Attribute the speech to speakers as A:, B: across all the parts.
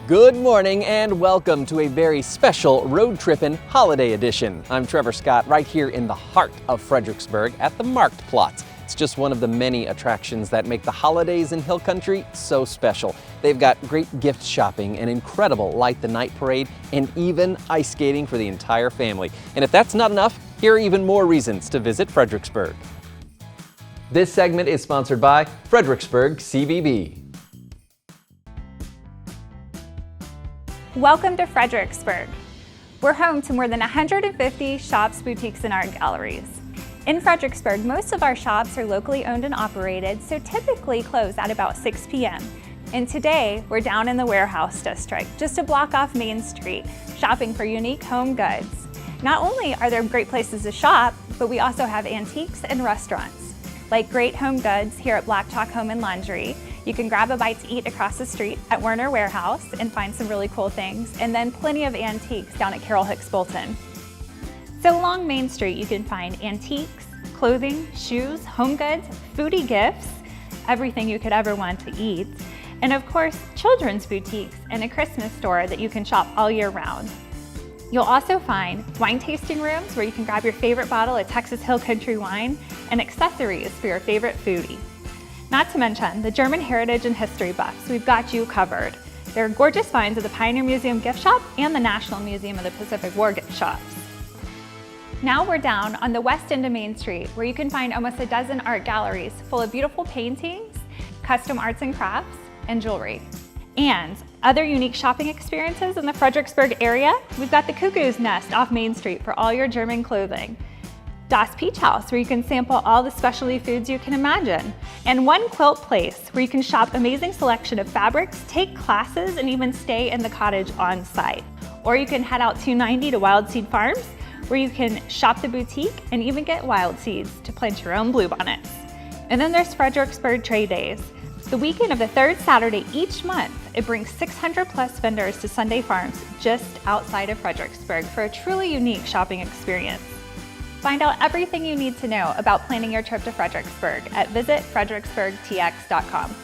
A: Good morning and welcome to a very special Road Trippin' Holiday Edition. I'm Trevor Scott right here in the heart of Fredericksburg at the Marktplatz. It's just one of the many attractions that make the holidays in Hill Country so special. They've got great gift shopping, an incredible Light the Night parade, and even ice skating for the entire family. And if that's not enough, here are even more reasons to visit Fredericksburg. This segment is sponsored by Fredericksburg CVB.
B: Welcome to Fredericksburg. We're home to more than 150 shops, boutiques, and art galleries. In Fredericksburg, most of our shops are locally owned and operated, so typically close at about 6 p.m. And today, we're down in the Warehouse District, just a block off Main Street, shopping for unique home goods. Not only are there great places to shop, but we also have antiques and restaurants. Like great home goods here at Black Chalk Home and Laundry. You can grab a bite to eat across the street at Werner Warehouse and find some really cool things, and then plenty of antiques down at Carol Hicks Bolton. So along Main Street, you can find antiques, clothing, shoes, home goods, foodie gifts, everything you could ever want to eat, and of course, children's boutiques and a Christmas store that you can shop all year round. You'll also find wine tasting rooms where you can grab your favorite bottle of Texas Hill Country wine and accessories for your favorite foodie. Not to mention the German heritage and history buffs, we've got you covered. There are gorgeous finds at the Pioneer Museum gift shop and the National Museum of the Pacific War gift shops. Now we're down on the west end of Main Street, where you can find almost a dozen art galleries full of beautiful paintings, custom arts and crafts, and jewelry. And other unique shopping experiences in the Fredericksburg area, we've got the Cuckoo's Nest off Main Street for all your German clothing. Das Peach House, where you can sample all the specialty foods you can imagine. And One Quilt Place, where you can shop amazing selection of fabrics, take classes, and even stay in the cottage on site. Or you can head out 290 to Wild Seed Farms, where you can shop the boutique and even get wild seeds to plant your own bluebonnets. And then there's Fredericksburg Trade Days. The weekend of the third Saturday each month, it brings 600 plus vendors to Sunday Farms just outside of Fredericksburg for a truly unique shopping experience. Find out everything you need to know about planning your trip to Fredericksburg at visitfredericksburgtx.com.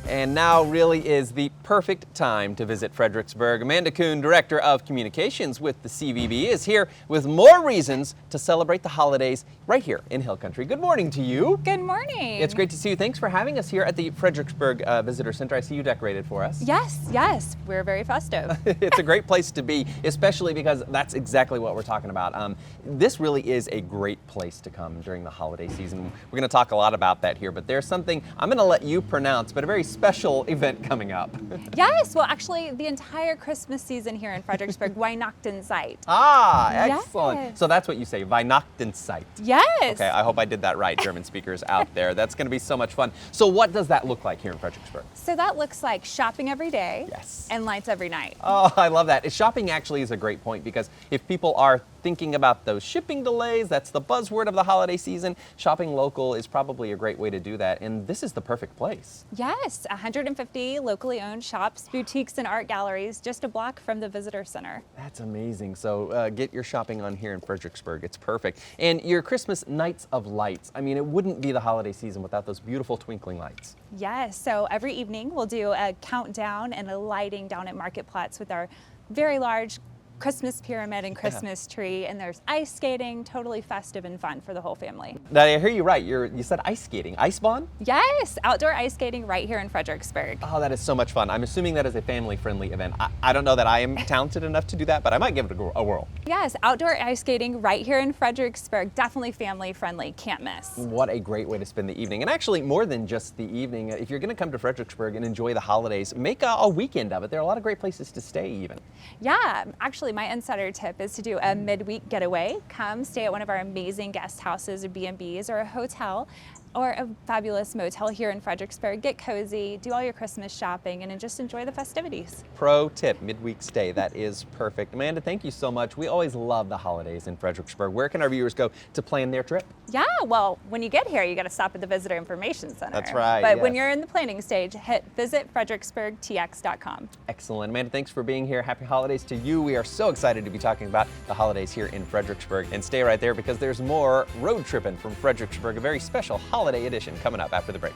A: And now really is the perfect time to visit Fredericksburg. Amanda Kuhn, Director of Communications with the CVB, is here with more reasons to celebrate the holidays right here in Hill Country. Good morning to you.
B: Good morning.
A: It's great to see you. Thanks for having us here at the Fredericksburg Visitor Center. I see you decorated for us.
B: Yes, we're very festive.
A: It's a great place to be, especially because that's exactly what we're talking about. This really is a great place to come during the holiday season. We're going to talk a lot about that here, but there's something I'm going to let you pronounce, but a very special event coming up.
B: Yes, well actually the entire Christmas season here in Fredericksburg, Weihnachtenzeit.
A: Ah, excellent.
B: Yes.
A: So that's what you say, Weihnachtenzeit.
B: Yes.
A: Okay, I hope I did that right, German speakers out there. That's going to be so much fun. So what does that look like here in Fredericksburg?
B: So that looks like shopping every day.
A: Yes.
B: And lights every night.
A: Oh, I love that. Shopping actually is a great point because if people are thinking about those shipping delays, that's the buzzword of the holiday season, shopping local is probably a great way to do that, and this is the perfect place.
B: Yes, 150 locally owned shops, boutiques, and art galleries just a block from the visitor center.
A: That's amazing. So get your shopping on here in Fredericksburg. It's perfect. And your Christmas Nights of Lights. I mean, it wouldn't be the holiday season without those beautiful twinkling lights.
B: Yes, so every evening we'll do a countdown and a lighting down at Marketplatz with our very large Christmas pyramid and Christmas tree, and there's ice skating, totally festive and fun for the whole family.
A: Now, I hear you right. You said ice skating. Icebahn?
B: Yes, outdoor ice skating right here in Fredericksburg.
A: Oh, that is so much fun. I'm assuming that is a family-friendly event. I don't know that I am talented enough to do that, but I might give it a whirl.
B: Yes, outdoor ice skating right here in Fredericksburg. Definitely family-friendly, can't miss.
A: What a great way to spend the evening. And actually, more than just the evening, if you're going to come to Fredericksburg and enjoy the holidays, make a weekend of it. There are a lot of great places to stay even.
B: Yeah, actually my insider tip is to do a midweek getaway. Come stay at one of our amazing guest houses or B&Bs or a hotel or a fabulous motel here in Fredericksburg. Get cozy, do all your Christmas shopping, and just enjoy the festivities.
A: Pro tip, midweek stay. That is perfect. Amanda, thank you so much. We always love the holidays in Fredericksburg. Where can our viewers go to plan their trip?
B: Yeah, well, when you get here, you got to stop at the Visitor Information Center.
A: That's right.
B: But
A: yes.
B: when you're in the planning stage, visit fredericksburgtx.com.
A: Excellent. Amanda, thanks for being here. Happy holidays to you. We are so excited to be talking about the holidays here in Fredericksburg. And stay right there because there's more Road Trippin' from Fredericksburg, a very special holiday edition coming up after the break.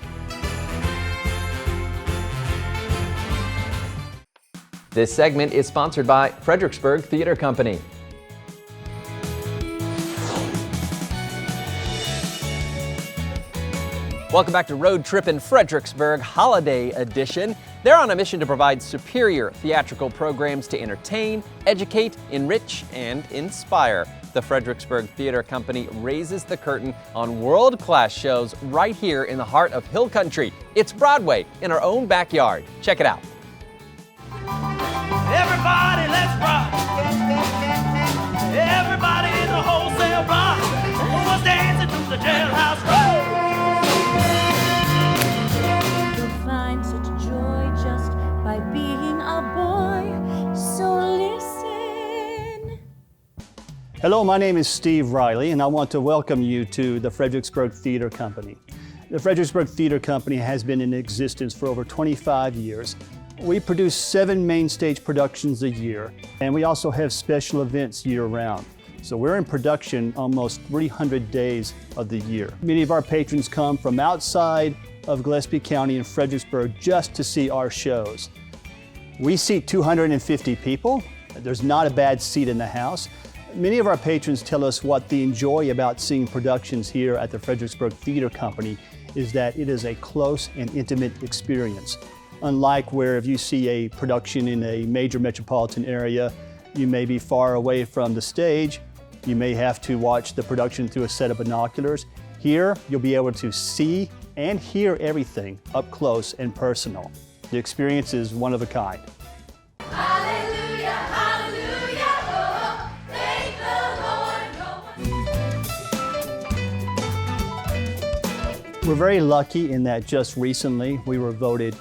A: This segment is sponsored by Fredericksburg Theater Company. Welcome back to Road Trippin' Fredericksburg Holiday Edition. They're on a mission to provide superior theatrical programs to entertain, educate, enrich, and inspire. The Fredericksburg Theater Company raises the curtain on world-class shows right here in the heart of Hill Country. It's Broadway in our own backyard. Check it out.
C: Everybody, let's rock. Everybody in the wholesale block was dancing to the jailhouse road.
D: You'll find such joy just by being a boy, so listen.
E: Hello, my name is Steve Reilly, and I want to welcome you to the Fredericksburg Theater Company. The Fredericksburg Theater Company has been in existence for over 25 years. We produce 7 main stage productions a year, and we also have special events year-round. So we're in production almost 300 days of the year. Many of our patrons come from outside of Gillespie County and Fredericksburg just to see our shows. We seat 250 people. There's not a bad seat in the house. Many of our patrons tell us what they enjoy about seeing productions here at the Fredericksburg Theater Company is that it is a close and intimate experience. Unlike where if you see a production in a major metropolitan area, you may be far away from the stage. You may have to watch the production through a set of binoculars. Here, you'll be able to see and hear everything up close and personal. The experience is one of a kind.
D: Hallelujah, hallelujah, oh, thank the Lord.
E: We're very lucky in that just recently we were voted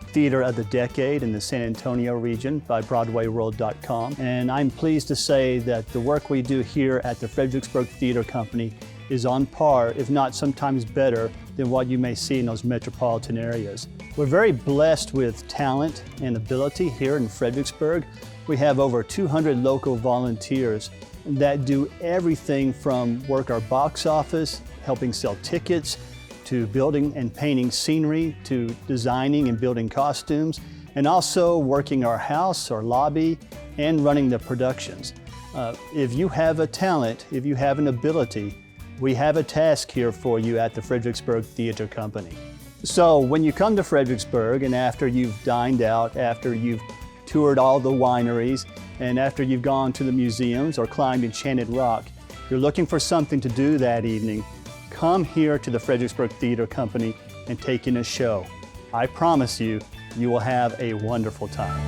E: Theater of the Decade in the San Antonio region by BroadwayWorld.com. And I'm pleased to say that the work we do here at the Fredericksburg Theater Company is on par, if not sometimes better, than what you may see in those metropolitan areas. We're very blessed with talent and ability here in Fredericksburg. We have over 200 local volunteers that do everything from work our box office, helping sell tickets, to building and painting scenery, to designing and building costumes, and also working our house, our lobby, and running the productions. If you have a talent, if you have an ability, we have a task here for you at the Fredericksburg Theater Company. So when you come to Fredericksburg and after you've dined out, after you've toured all the wineries, and after you've gone to the museums or climbed Enchanted Rock, you're looking for something to do that evening, come here to the Fredericksburg Theater Company and take in a show. I promise you, you will have a wonderful time.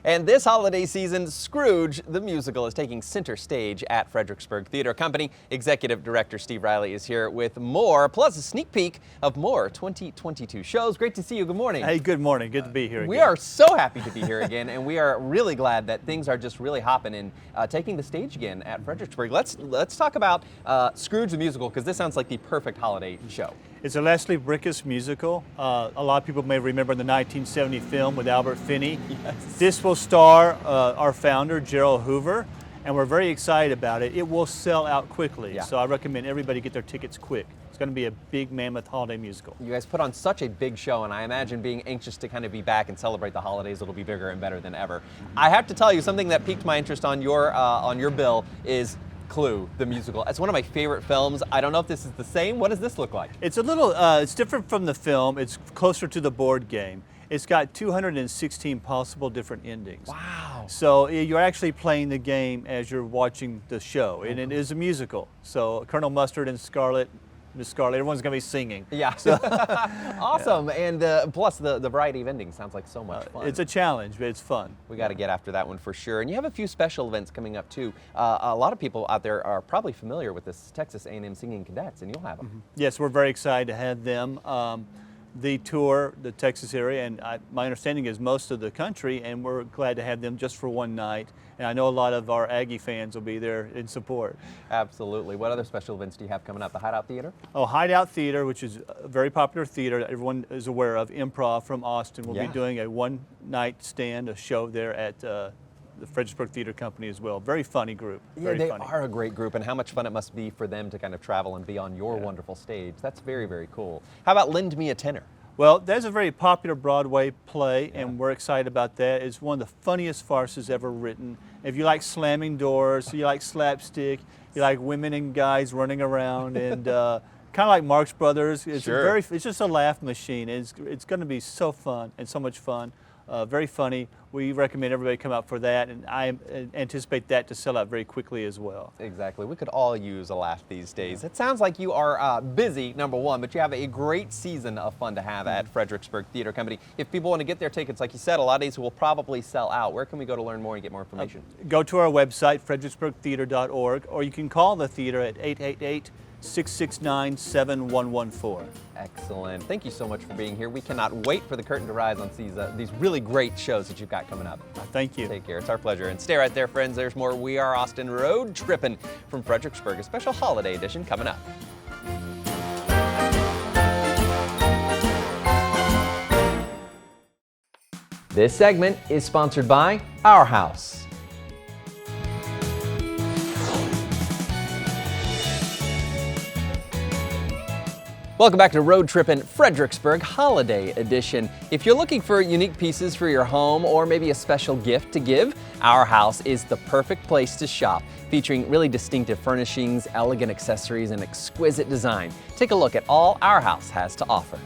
A: And this holiday season, Scrooge the Musical is taking center stage at Fredericksburg Theater Company. Executive Director Steve Reilly is here with more, plus a sneak peek of more 2022 shows. Great to see you. Good morning.
E: Hey, good morning. Good to be here again.
A: We are so happy to be here again, and we are really glad that things are just really hopping and taking the stage again at Fredericksburg. Let's talk about Scrooge the Musical, because this sounds like the perfect holiday show.
F: It's a Leslie Bricusse musical. A lot of people may remember the 1970 film with Albert Finney.
A: Yes.
F: This will star our founder, Gerald Hoover, and we're very excited about it. It will sell out quickly,
A: Yeah.
F: so I recommend everybody get their tickets quick. It's going to be a big mammoth holiday musical.
A: You guys put on such a big show, and I imagine being anxious to kind of be back and celebrate the holidays. It'll be bigger and better than ever. I have to tell you, something that piqued my interest on your bill is Clue, the musical. It's one of my favorite films. I don't know if this is the same. What does this look like?
F: It's a little, it's different from the film. It's closer to the board game. It's got 216 possible different endings.
A: Wow.
F: So you're actually playing the game as you're watching the show, and it is a musical. So Colonel Mustard and Scarlet, Miss Scarlet, everyone's going to be singing.
A: Yeah. Awesome. Yeah. And plus the variety of endings sounds like so much fun.
F: It's a challenge, but it's fun.
A: We got to get after that one for sure. And you have a few special events coming up too. A lot of people out there are probably familiar with this Texas A&M Singing Cadets, and you'll have them.
F: Mm-hmm. Yes, we're very excited to have them. They tour the Texas area, and my understanding is most of the country, and we're glad to have them just for one night. And I know a lot of our Aggie fans will be there in support.
A: Absolutely. What other special events do you have coming up? The Hideout Theater?
F: Oh, Hideout Theater, which is a very popular theater that everyone is aware of. Improv from Austin will be doing a one-night stand, a show there at the Fredericksburg Theater Company as well. Very funny group.
A: Yeah, they are a great group, and how much fun it must be for them to kind of travel and be on your wonderful stage. That's very, very cool. How about Lend Me a Tenor?
F: Well, there's a very popular Broadway play, and we're excited about that. It's one of the funniest farces ever written. If you like slamming doors, you like slapstick, you like women and guys running around, and kind of like Marx Brothers, it's it's just a laugh machine. It's going to be so fun and so much fun. Very funny. We recommend everybody come out for that, and I anticipate that to sell out very quickly as well.
A: Exactly. We could all use a laugh these days. It sounds like you are busy, number one, but you have a great season of fun to have at Fredericksburg Theater Company. If people want to get their tickets, like you said, a lot of these will probably sell out. Where can we go to learn more and get more information?
F: Go to our website, fredericksburgtheater.org, or you can call the theater at 888-669-7114.
A: Excellent. Thank you so much for being here. We cannot wait for the curtain to rise on these really great shows that you've got coming up.
F: Thank you.
A: Take care. It's our pleasure. And stay right there, friends. There's more We Are Austin Road Trippin' from Fredericksburg, a special holiday edition coming up. This segment is sponsored by Our House. Welcome back to Road Trippin' Fredericksburg Holiday Edition. If you're looking for unique pieces for your home or maybe a special gift to give, Our House is the perfect place to shop, featuring really distinctive furnishings, elegant accessories, and exquisite design. Take a look at all Our House has to offer.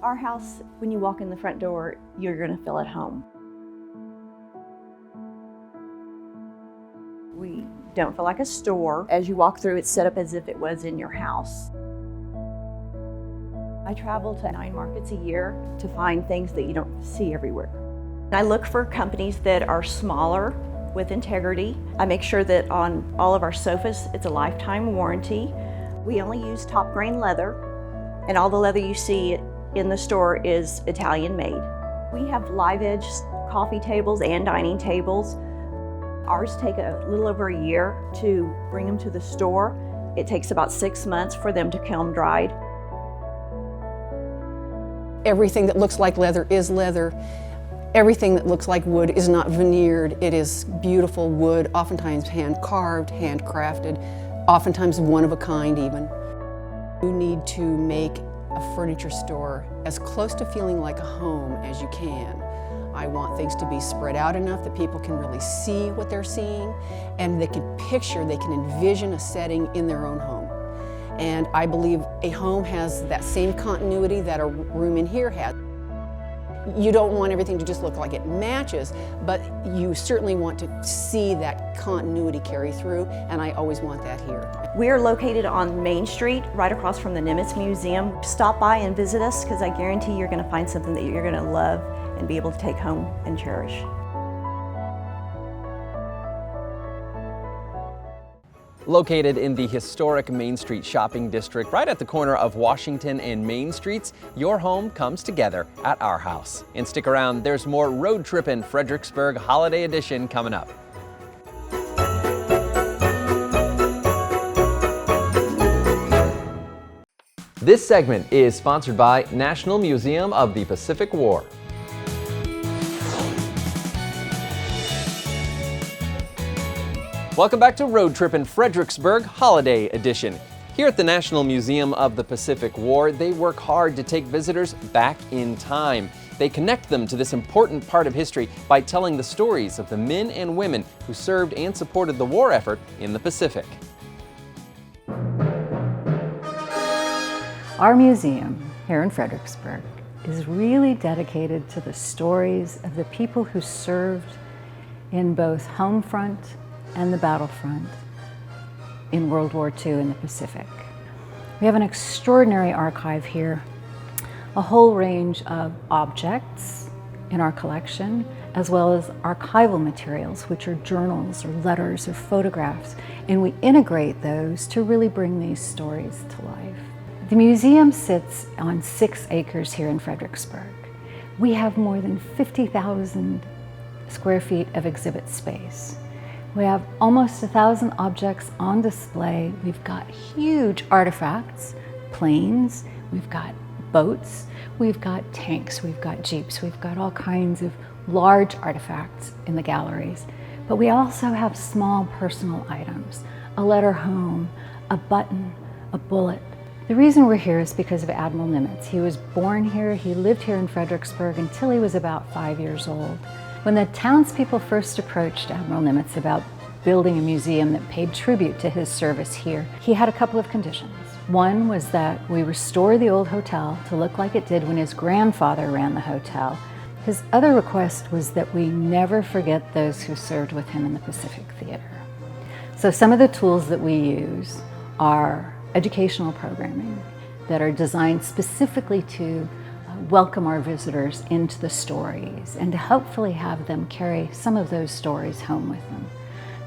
G: Our house, when you walk in the front door, you're going to feel at home. We don't feel like a store. As you walk through, it's set up as if it was in your house. I travel to 9 markets a year to find things that you don't see everywhere. I look for companies that are smaller with integrity. I make sure that on all of our sofas, it's a lifetime warranty. We only use top grain leather, and all the leather you see in the store is Italian made. We have live edge coffee tables and dining tables. Ours take a little over a year to bring them to the store. It takes about 6 months for them to come dried.
H: Everything that looks like leather is leather. Everything that looks like wood is not veneered. It is beautiful wood, oftentimes hand carved, handcrafted, oftentimes one of a kind even. You need to make a furniture store as close to feeling like a home as you can. I want things to be spread out enough that people can really see what they're seeing, and they can picture, they can envision a setting in their own home. And I believe a home has that same continuity that a room in here has. You don't want everything to just look like it matches, but you certainly want to see that continuity carry through, and I always want that here.
G: We are located on Main Street, right across from the Nimitz Museum. Stop by and visit us, because I guarantee you're going to find something that you're going to love and be able to take home and cherish.
A: Located in the historic Main Street shopping district, right at the corner of Washington and Main Streets, your home comes together at Our House. And stick around, there's more Road Trippin' Fredericksburg Holiday Edition coming up. This segment is sponsored by National Museum of the Pacific War. Welcome back to Road Trippin' Fredericksburg Holiday Edition. Here at the National Museum of the Pacific War, they work hard to take visitors back in time. They connect them to this important part of history by telling the stories of the men and women who served and supported the war effort in the Pacific.
I: Our museum here in Fredericksburg is really dedicated to the stories of the people who served in both home front and the battlefront in World War II in the Pacific. We have an extraordinary archive here, a whole range of objects in our collection, as well as archival materials, which are journals or letters or photographs, and we integrate those to really bring these stories to life. The museum sits on 6 acres here in Fredericksburg. We have more than 50,000 square feet of exhibit space. We have almost 1,000 objects on display. We've got huge artifacts, planes, we've got boats, we've got tanks, we've got jeeps, we've got all kinds of large artifacts in the galleries. But we also have small personal items, a letter home, a button, a bullet. The reason we're here is because of Admiral Nimitz. He was born here, he lived here in Fredericksburg until he was about 5 years old. When the townspeople first approached Admiral Nimitz about building a museum that paid tribute to his service here, he had a couple of conditions. One was that we restore the old hotel to look like it did when his grandfather ran the hotel. His other request was that we never forget those who served with him in the Pacific Theater. So some of the tools that we use are educational programming that are designed specifically to welcome our visitors into the stories and to hopefully have them carry some of those stories home with them.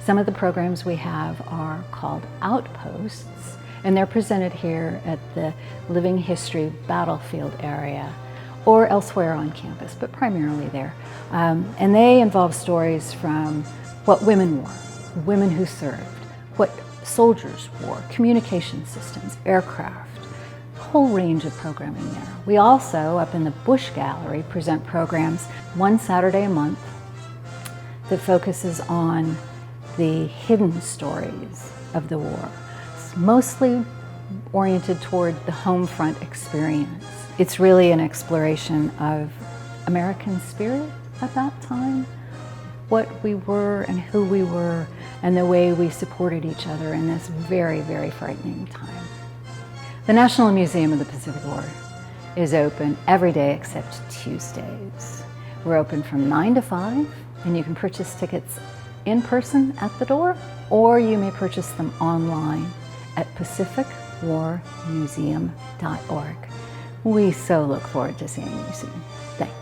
I: Some of the programs we have are called outposts, and they're presented here at the Living History Battlefield area or elsewhere on campus, but primarily there. And they involve stories from what women wore, women who served, what soldiers wore, communication systems, aircraft, a whole range of programming there. We also, up in the Bush Gallery, present programs one Saturday a month that focuses on the hidden stories of the war. It's mostly oriented toward the home front experience. It's really an exploration of American spirit at that time, what we were and who we were, and the way we supported each other in this very, very frightening time. The National Museum of the Pacific War is open every day except Tuesdays. We're open from 9 to 5, and you can purchase tickets in person at the door, or you may purchase them online at pacificwarmuseum.org. We so look forward to seeing you soon. Thanks.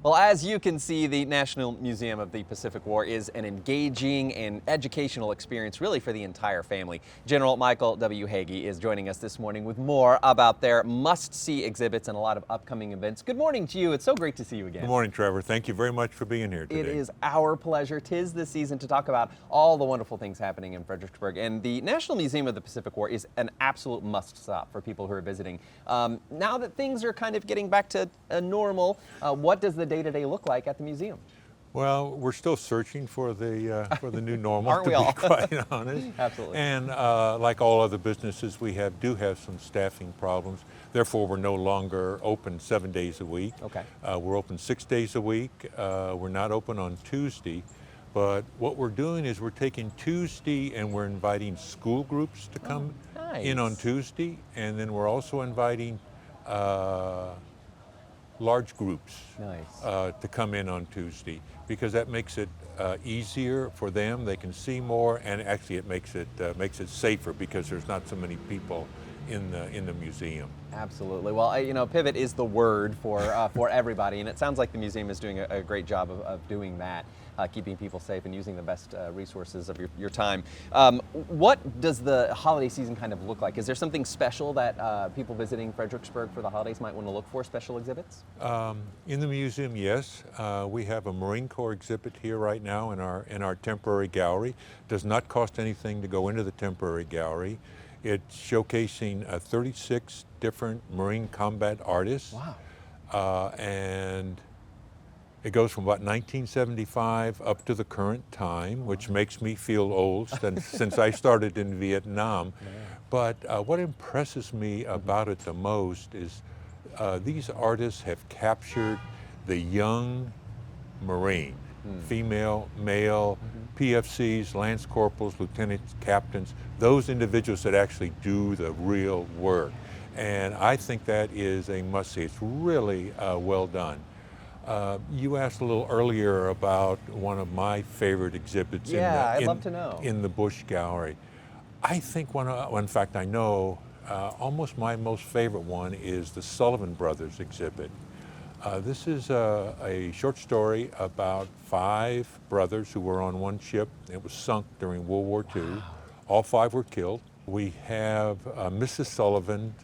A: Well, as you can see, the National Museum of the Pacific War is an engaging and educational experience really for the entire family. General Michael W. Hagee is joining us this morning with more about their must-see exhibits and a lot of upcoming events. Good morning to you. It's so great to see you again.
J: Good morning, Trevor. Thank you very much for being here today.
A: It is our pleasure. 'Tis the season to talk about all the wonderful things happening in Fredericksburg. And the National Museum of the Pacific War is an absolute must-stop for people who are visiting. Now that things are kind of getting back to normal, what does the day-to-day look like at the museum?
J: Well, we're still searching for the new normal,
A: Aren't we
J: to
A: all?
J: be quite honest.
A: Absolutely.
J: And like all other businesses, we do have some staffing problems. Therefore, we're no longer open 7 days a week.
A: Okay.
J: We're open 6 days a week. We're not open on Tuesday. But what we're doing is we're taking Tuesday and we're inviting school groups to come in on Tuesday. And then we're also inviting large groups to come in on Tuesday, because that makes it easier for them. They can see more, and actually it makes it safer because there's not so many people in the museum.
A: Absolutely. Well, you know, pivot is the word for everybody, and it sounds like the museum is doing a great job of doing that, keeping people safe and using the best resources of your time. What does the holiday season kind of look like? Is there something special that people visiting Fredericksburg for the holidays might want to look for, special exhibits?
J: In the museum, yes. We have a Marine Corps exhibit here right now in our temporary gallery. It does not cost anything to go into the temporary gallery. It's showcasing 36 different Marine combat artists.
A: Wow.
J: And it goes from about 1975 up to the current time, which makes me feel old since I started in Vietnam. Yeah. But what impresses me about it the most is these artists have captured the young Marine, female, male, PFCs, Lance Corporals, Lieutenants, Captains, those individuals that actually do the real work. And I think that is a must-see. It's really well done. You asked a little earlier about one of my favorite exhibits
A: I'd love to know.
J: In the Bush Gallery. I think in fact I know, almost my most favorite one is the Sullivan Brothers exhibit. This is a short story about 5 brothers who were on one ship. It was sunk during World War II. Wow. All 5 were killed. We have Mrs. Sullivan,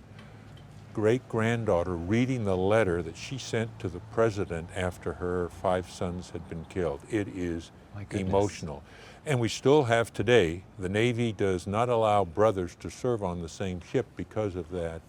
J: great-granddaughter, reading the letter that she sent to the president after her 5 sons had been killed. It is emotional. And we still have today. The Navy does not allow brothers to serve on the same ship because of that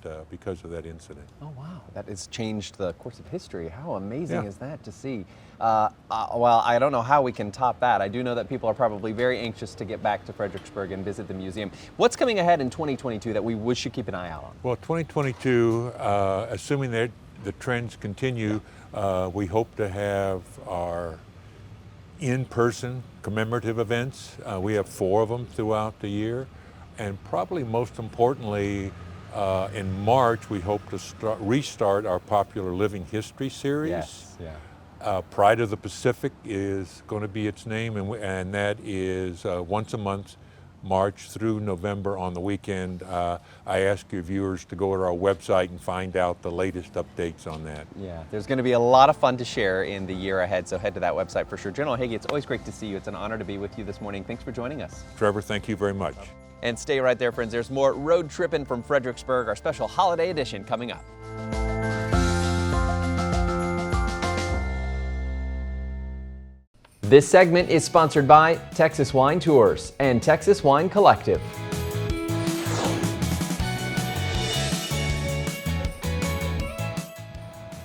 J: incident.
A: Oh wow, that has changed the course of history. How amazing
J: Yeah.
A: is that to see? Well, I don't know how we can top that. I do know that people are probably very anxious to get back to Fredericksburg and visit the museum. What's coming ahead in 2022 that we should keep an eye out on?
J: Well, 2022, assuming that the trends continue, we hope to have our in-person commemorative events. We have 4 of them throughout the year. And probably most importantly, in March, we hope to restart our popular Living History series.
A: Yes, yeah.
J: Pride of the Pacific is going to be its name, and that is once a month, March through November on the weekend. I ask your viewers to go to our website and find out the latest updates on that.
A: Yeah, there's going to be a lot of fun to share in the year ahead, so head to that website for sure. General Hagee, it's always great to see you. It's an honor to be with you this morning. Thanks for joining us.
J: Trevor, thank you very much.
A: And stay right there, friends. There's more Road Trippin' from Fredericksburg, our special holiday edition coming up. This segment is sponsored by Texas Wine Tours and Texas Wine Collective.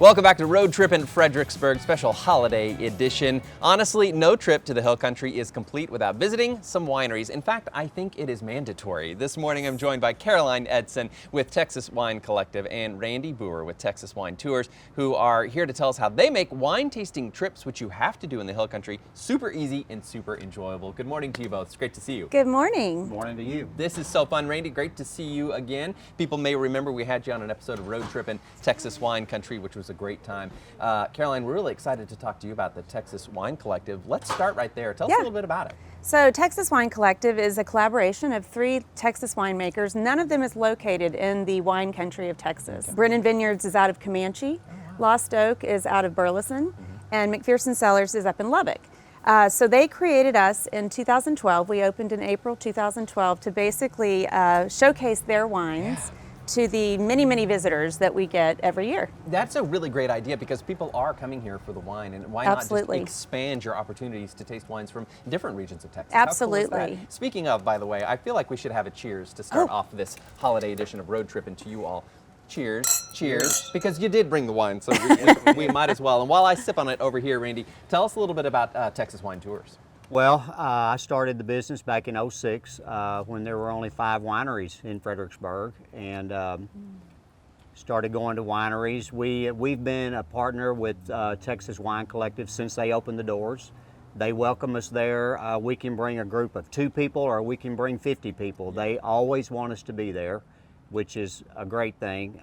A: Welcome back to Road Trippin' Fredericksburg, special holiday edition. Honestly, no trip to the Hill Country is complete without visiting some wineries. In fact, I think it is mandatory. This morning I'm joined by Caroline Edson with Texas Wine Collective and Randy Boer with Texas Wine Tours, who are here to tell us how they make wine tasting trips, which you have to do in the Hill Country, super easy and super enjoyable. Good morning to you both. It's great to see you.
K: Good morning.
A: Morning to you. This is so fun, Randy. Great to see you again. People may remember we had you on an episode of Road Trippin' Texas Wine Country, which was a great time. Caroline, we're really excited to talk to you about the Texas Wine Collective. Let's start right there. Tell us a little bit about it.
K: So Texas Wine Collective is a collaboration of 3 Texas winemakers. None of them is located in the wine country of Texas. Brennan Vineyards is out of Comanche, Lost Oak is out of Burleson, and McPherson Cellars is up in Lubbock. So they created us in 2012. We opened in April 2012 to basically showcase their wines to the many, many visitors that we get every year.
A: That's a really great idea because people are coming here for the wine, and why
K: Absolutely.
A: not just expand your opportunities to taste wines from different regions of Texas?
K: Absolutely.
A: How cool is that? Speaking of, by the way, I feel like we should have a cheers to start off this holiday edition of Road Trippin' to you all. Cheers, cheers, because you did bring the wine, so we might as well. And while I sip on it over here, Randy, tell us a little bit about Texas Wine Tours.
L: Well, I started the business back in '06 when there were only 5 wineries in Fredericksburg, and started going to wineries. We've been a partner with Texas Wine Collective since they opened the doors. They welcome us there. We can bring a group of 2 people or we can bring 50 people. They always want us to be there, which is a great thing.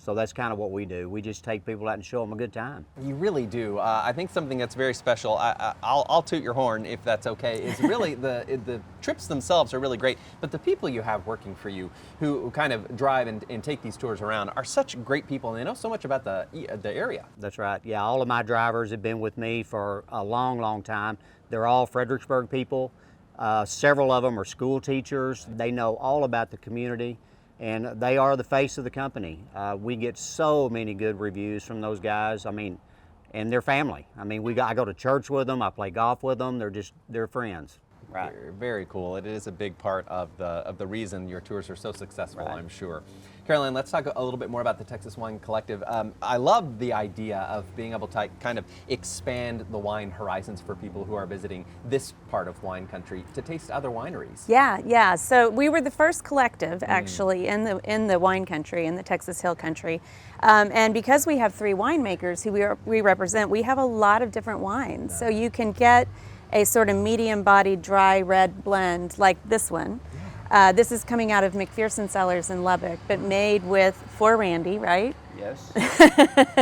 L: So that's kind of what we do. We just take people out and show them a good time.
A: You really do. I think something that's very special, I'll toot your horn if that's okay, is really the trips themselves are really great, but the people you have working for you who kind of drive and take these tours around are such great people, and they know so much about the area.
L: That's right. Yeah, all of my drivers have been with me for a long, long time. They're all Fredericksburg people. Several of them are school teachers. They know all about the community, and they are the face of the company. We get so many good reviews from those guys. I mean, and they're family. I mean, I go to church with them. I play golf with them. They're friends.
A: Right. Very cool. It is a big part of the reason your tours are so successful, right. I'm sure. Caroline, let's talk a little bit more about the Texas Wine Collective. I love the idea of being able to kind of expand the wine horizons for people who are visiting this part of wine country to taste other wineries.
K: Yeah. So we were the first collective actually in the wine country, in the Texas Hill Country. And because we have 3 winemakers who we represent, we have a lot of different wines. So you can get a sort of medium-bodied dry red blend like this one. This is coming out of McPherson Cellars in Lubbock, but made for Randy, right?
A: Yes.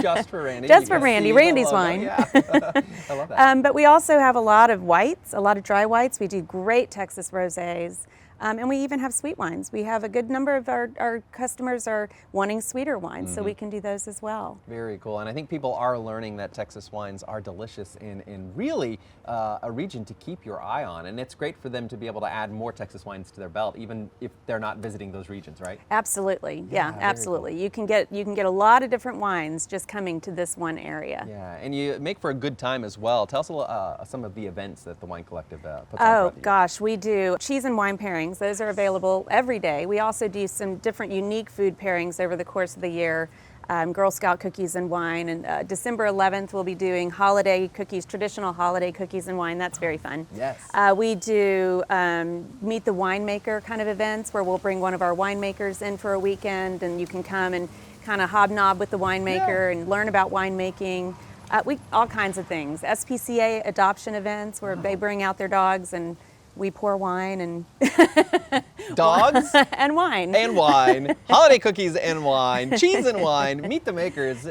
A: Just for Randy.
K: Just for Randy. Randy's wine.
A: Yeah. I love that.
K: But we also have a lot of whites, a lot of dry whites. We do great Texas rosés. And we even have sweet wines. We have a good number of our customers are wanting sweeter wines, so we can do those as well.
A: Very cool. And I think people are learning that Texas wines are delicious and really a region to keep your eye on. And it's great for them to be able to add more Texas wines to their belt, even if they're not visiting those regions, right?
K: Absolutely. Yeah,
A: very
K: absolutely. You can get a lot of different wines just coming to this one area.
A: Yeah, and you make for a good time as well. Tell us some of the events that the Wine Collective puts on
K: Oh
A: throughout the year.
K: gosh, we do cheese and wine pairings. Those are available every day. We also do some different unique food pairings over the course of the year. Girl Scout cookies and wine, and December 11th we'll be doing holiday cookies, traditional holiday cookies and wine. That's very fun.
A: Yes.
K: We do meet the winemaker kind of events where we'll bring one of our winemakers in for a weekend, and you can come and kind of hobnob with the winemaker and learn about winemaking. All kinds of things. SPCA adoption events where they bring out their dogs and we pour wine and
A: Dogs
K: and wine.
A: and wine, holiday cookies and wine, cheese and wine, meet the makers.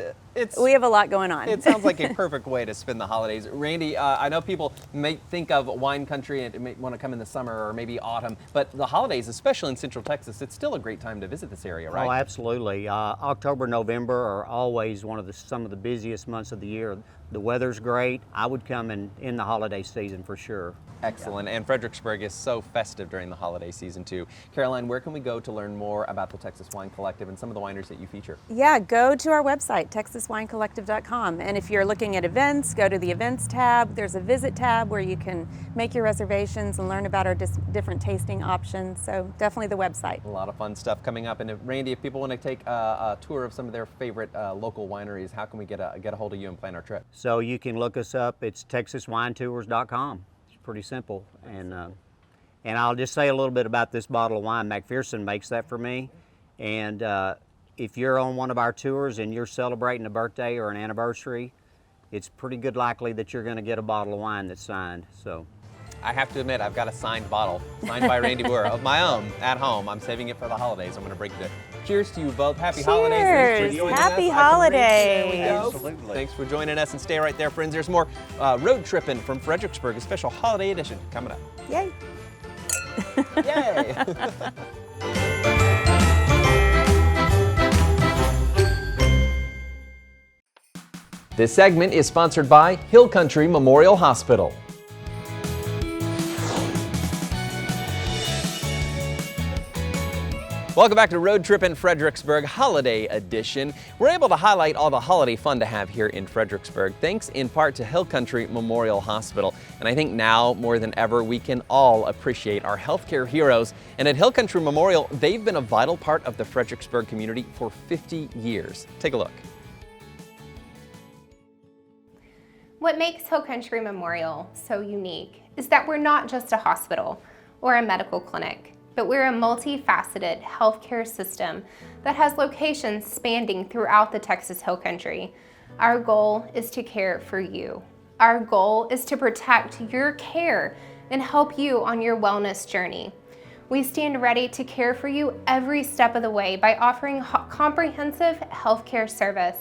K: We have a lot going on.
A: It sounds like a perfect way to spend the holidays. Randy, I know people may think of wine country and may want to come in the summer or maybe autumn, but the holidays, especially in Central Texas, it's still a great time to visit this area, right?
L: Oh, absolutely. October, November are always some of the busiest months of the year. The weather's great. I would come in the holiday season for sure.
A: Excellent. And Fredericksburg is so festive during the holiday season too. Caroline, where can we go to learn more about the Texas Wine Collective and some of the wineries that you feature?
K: Yeah, go to our website, texaswinecollective.com. And if you're looking at events, go to the events tab. There's a visit tab where you can make your reservations and learn about our different tasting options. So definitely the website.
A: A lot of fun stuff coming up. And Randy, if people want to take a tour of some of their favorite local wineries, how can we get a hold of you and plan our trip?
L: So you can look us up. It's texaswinetours.com. It's pretty simple. And I'll just say a little bit about this bottle of wine. McPherson makes that for me. And if you're on one of our tours and you're celebrating a birthday or an anniversary, it's pretty good likely that you're going to get a bottle of wine that's signed. So
A: I have to admit, I've got a signed bottle, signed by Randy Boer, of my own at home. I'm saving it for the holidays. I'm going to break it. Cheers to you both. Happy holidays. Thanks for joining
K: Happy
A: us.
K: holidays.
A: There we go.
L: Absolutely.
A: Thanks for joining us, and stay right there, friends. There's more Road Trippin' from Fredericksburg, a special holiday edition coming up.
K: Yay.
A: Yay! This segment is sponsored by Hill Country Memorial Hospital. Welcome back to Road Trippin' Fredericksburg Holiday Edition. We're able to highlight all the holiday fun to have here in Fredericksburg, thanks in part to Hill Country Memorial Hospital. And I think now more than ever, we can all appreciate our healthcare heroes. And at Hill Country Memorial, they've been a vital part of the Fredericksburg community for 50 years. Take a look.
M: What makes Hill Country Memorial so unique is that we're not just a hospital or a medical clinic, but we're a multifaceted healthcare system that has locations spanning throughout the Texas Hill Country. Our goal is to care for you. Our goal is to protect your care and help you on your wellness journey. We stand ready to care for you every step of the way by offering comprehensive healthcare service,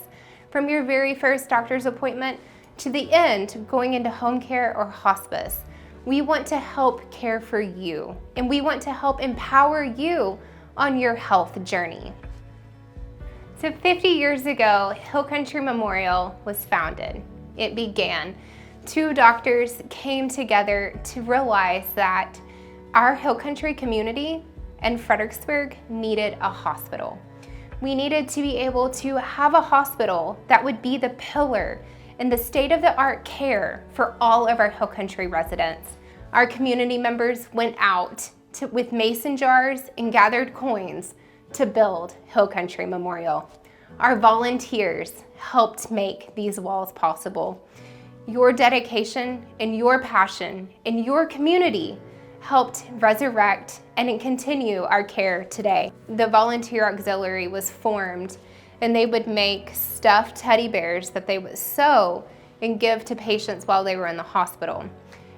M: from your very first doctor's appointment to the end, going into home care or hospice. We want to help care for you, and we want to help empower you on your health journey. So 50 years ago, Hill Country Memorial was founded. It began. Two doctors came together to realize that our Hill Country community and Fredericksburg needed a hospital. We needed to be able to have a hospital that would be the pillar and the state-of-the-art care for all of our Hill Country residents. Our community members went out with mason jars and gathered coins to build Hill Country Memorial. Our volunteers helped make these walls possible. Your dedication and your passion in your community helped resurrect and continue our care today. The volunteer auxiliary was formed, and they would make stuffed teddy bears that they would sew and give to patients while they were in the hospital.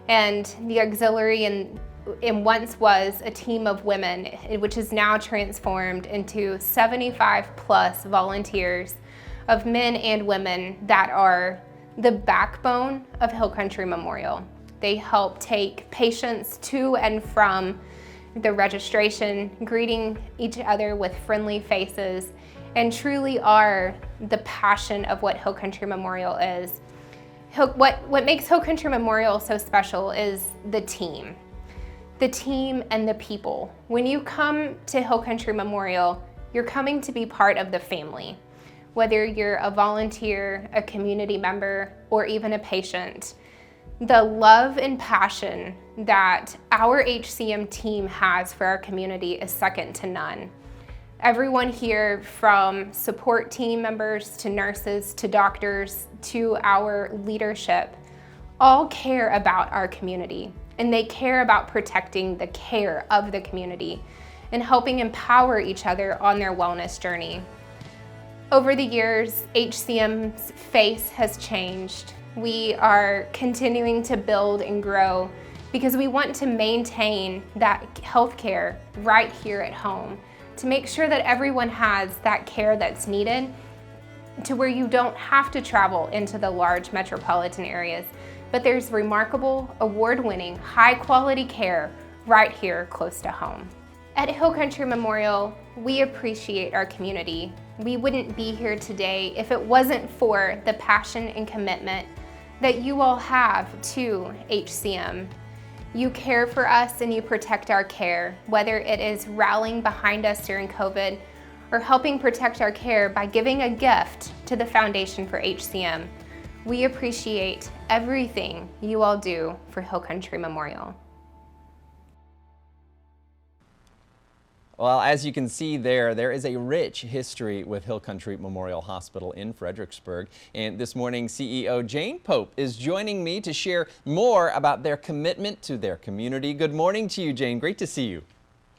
M: And the auxiliary and once was a team of women, which is now transformed into 75 plus volunteers of men and women that are the backbone of Hill Country Memorial. They help take patients to and from the registration, greeting each other with friendly faces, and truly are the passion of what Hill Country Memorial is. What makes Hill Country Memorial so special is the team and the people. When you come to Hill Country Memorial, you're coming to be part of the family. Whether you're a volunteer, a community member, or even a patient, the love and passion that our HCM team has for our community is second to none. Everyone here, from support team members to nurses to doctors to our leadership, all care about our community, and they care about protecting the care of the community and helping empower each other on their wellness journey. Over the years, HCM's face has changed. We are continuing to build and grow because we want to maintain that healthcare right here at home, to make sure that everyone has that care that's needed, to where you don't have to travel into the large metropolitan areas, but there's remarkable, award-winning, high-quality care right here close to home. At Hill Country Memorial, we appreciate our community. We wouldn't be here today if it wasn't for the passion and commitment that you all have to HCM. You care for us and you protect our care, whether it is rallying behind us during COVID or helping protect our care by giving a gift to the Foundation for HCM. We appreciate everything you all do for Hill Country Memorial.
A: Well, as you can see there is a rich history with Hill Country Memorial Hospital in Fredericksburg. And this morning, CEO Jane Pope is joining me to share more about their commitment to their community. Good morning to you, Jane. Great to see you.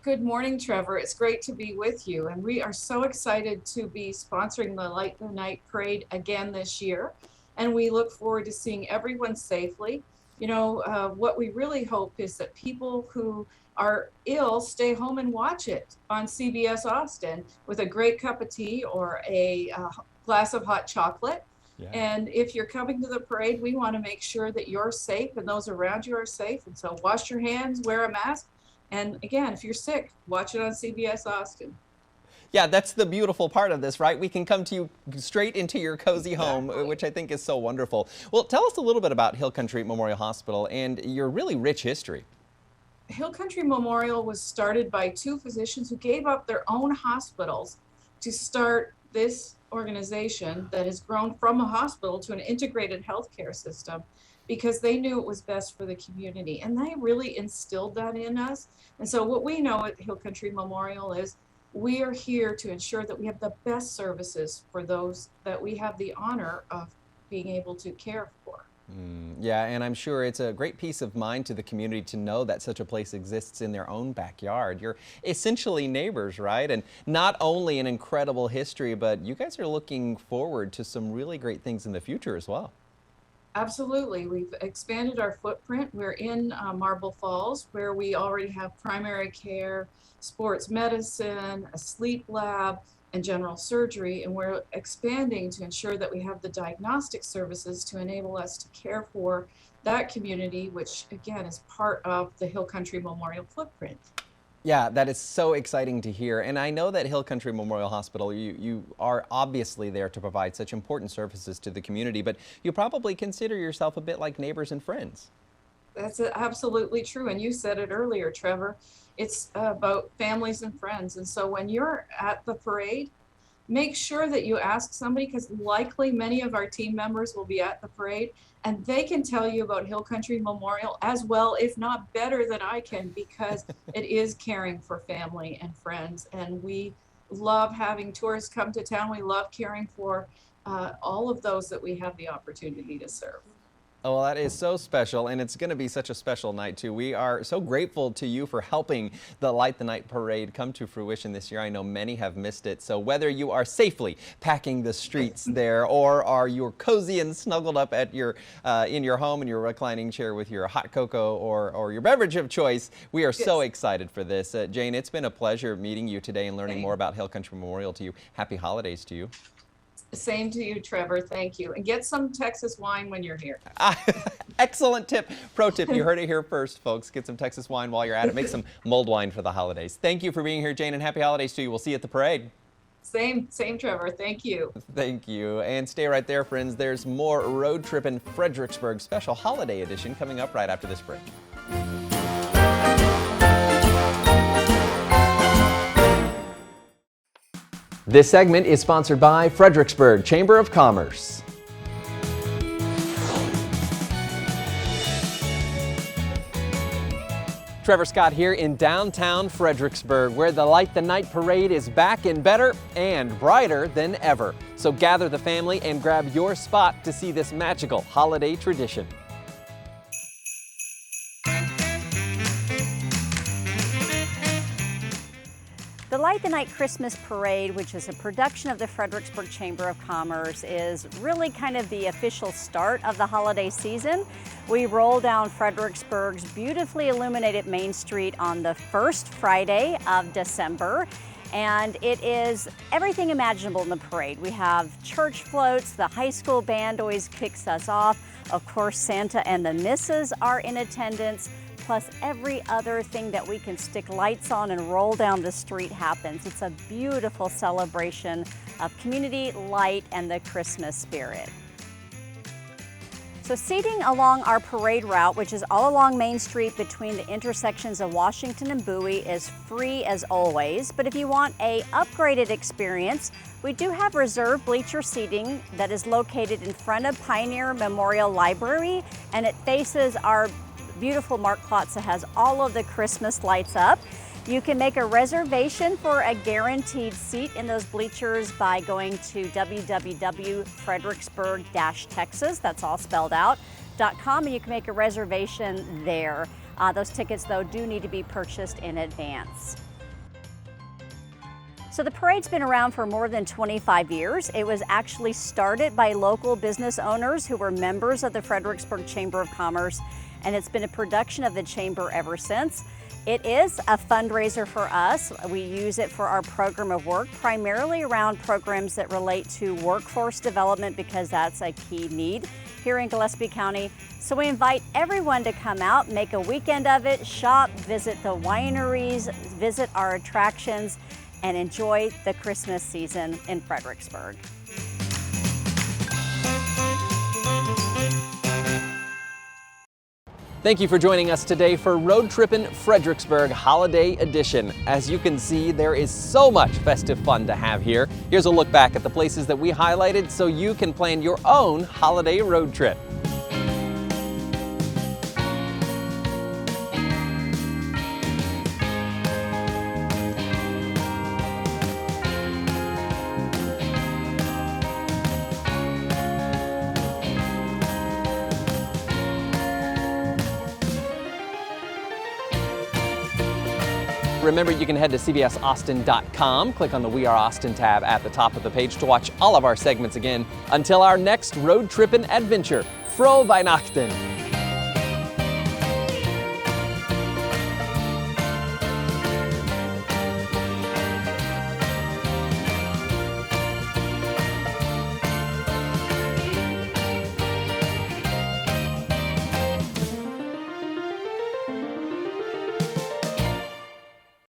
N: Good morning, Trevor. It's great to be with you. And we are so excited to be sponsoring the Light the Night Parade again this year. And we look forward to seeing everyone safely. You know, what we really hope is that people who are ill stay home and watch it on CBS Austin with a great cup of tea or a glass of hot chocolate. Yeah. And if you're coming to the parade, we want to make sure that you're safe and those around you are safe. And so wash your hands, wear a mask. And again, if you're sick, watch it on CBS Austin.
A: Yeah, that's the beautiful part of this, right? We can come to you straight into your cozy home, which I think is so wonderful. Well, tell us a little bit about Hill Country Memorial Hospital and your really rich history.
N: Hill Country Memorial was started by two physicians who gave up their own hospitals to start this organization that has grown from a hospital to an integrated healthcare system because they knew it was best for the community. And they really instilled that in us. And so what we know at Hill Country Memorial is we are here to ensure that we have the best services for those that we have the honor of being able to care for.
A: Yeah, and I'm sure it's a great peace of mind to the community to know that such a place exists in their own backyard. You're essentially neighbors, right? And not only an incredible history, but you guys are looking forward to some really great things in the future as well.
N: Absolutely. We've expanded our footprint. We're in Marble Falls, where we already have primary care, sports medicine, a sleep lab, and general surgery, and we're expanding to ensure that we have the diagnostic services to enable us to care for that community, which again is part of the Hill Country Memorial footprint.
A: Yeah, that is so exciting to hear. And I know that Hill Country Memorial Hospital, you are obviously there to provide such important services to the community, but you probably consider yourself a bit like neighbors and friends.
N: That's absolutely true. And you said it earlier, Trevor. It's about families and friends. And so when you're at the parade, make sure that you ask somebody, because likely many of our team members will be at the parade, and they can tell you about Hill Country Memorial as well, if not better than I can, because it is caring for family and friends. And we love having tourists come to town. We love caring for all of those that we have the opportunity to serve.
A: Oh, well, that is so special, and it's going to be such a special night, too. We are so grateful to you for helping the Light the Night Parade come to fruition this year. I know many have missed it, so whether you are safely packing the streets there or are you cozy and snuggled up at your in your home in your reclining chair with your hot cocoa or your beverage of choice, we are so excited for this. Jane, it's been a pleasure meeting you today and learning more about Hill Country Memorial to you. Happy holidays to you.
N: Same to you, Trevor. Thank you. And get some Texas wine when you're here.
A: Excellent tip. Pro tip, you heard it here first, folks. Get some Texas wine while you're at it. Make some mulled wine for the holidays. Thank you for being here, Jane, and happy holidays to you. We'll see you at the parade.
N: Same, Trevor. Thank you.
A: Thank you. And stay right there, friends. There's more Road Trippin' Fredericksburg special holiday edition coming up right after this break. This segment is sponsored by Fredericksburg Chamber of Commerce. Trevor Scott here in downtown Fredericksburg, where the Light the Night Parade is back and better and brighter than ever. So gather the family and grab your spot to see this magical holiday tradition.
O: The Light the Night Christmas Parade, which is a production of the Fredericksburg Chamber of Commerce, is really kind of the official start of the holiday season. We roll down Fredericksburg's beautifully illuminated Main Street on the first Friday of December. And it is everything imaginable in the parade. We have church floats, the high school band always kicks us off. Of course, Santa and the Misses are in attendance. Plus every other thing that we can stick lights on and roll down the street happens. It's a beautiful celebration of community, light, and the Christmas spirit. So seating along our parade route, which is all along Main Street between the intersections of Washington and Bowie, is free as always. But if you want a upgraded experience, we do have reserved bleacher seating that is located in front of Pioneer Memorial Library, and it faces our beautiful Mark Plaza, has all of the Christmas lights up. You can make a reservation for a guaranteed seat in those bleachers by going to www.fredericksburg-texas, that's all spelled out, .com, and you can make a reservation there. Those tickets, though, do need to be purchased in advance. So the parade's been around for more than 25 years. It was actually started by local business owners who were members of the Fredericksburg Chamber of Commerce, and it's been a production of the Chamber ever since. It is a fundraiser for us. We use it for our program of work, primarily around programs that relate to workforce development, because that's a key need here in Gillespie County. So we invite everyone to come out, make a weekend of it, shop, visit the wineries, visit our attractions, and enjoy the Christmas season in Fredericksburg.
A: Thank you for joining us today for Road Trippin' Fredericksburg Holiday Edition. As you can see, there is so much festive fun to have here. Here's a look back at the places that we highlighted so you can plan your own holiday road trip. Remember, you can head to cbsaustin.com, click on the We Are Austin tab at the top of the page to watch all of our segments again. Until our next Road Trippin' adventure, Frohe Weihnachten!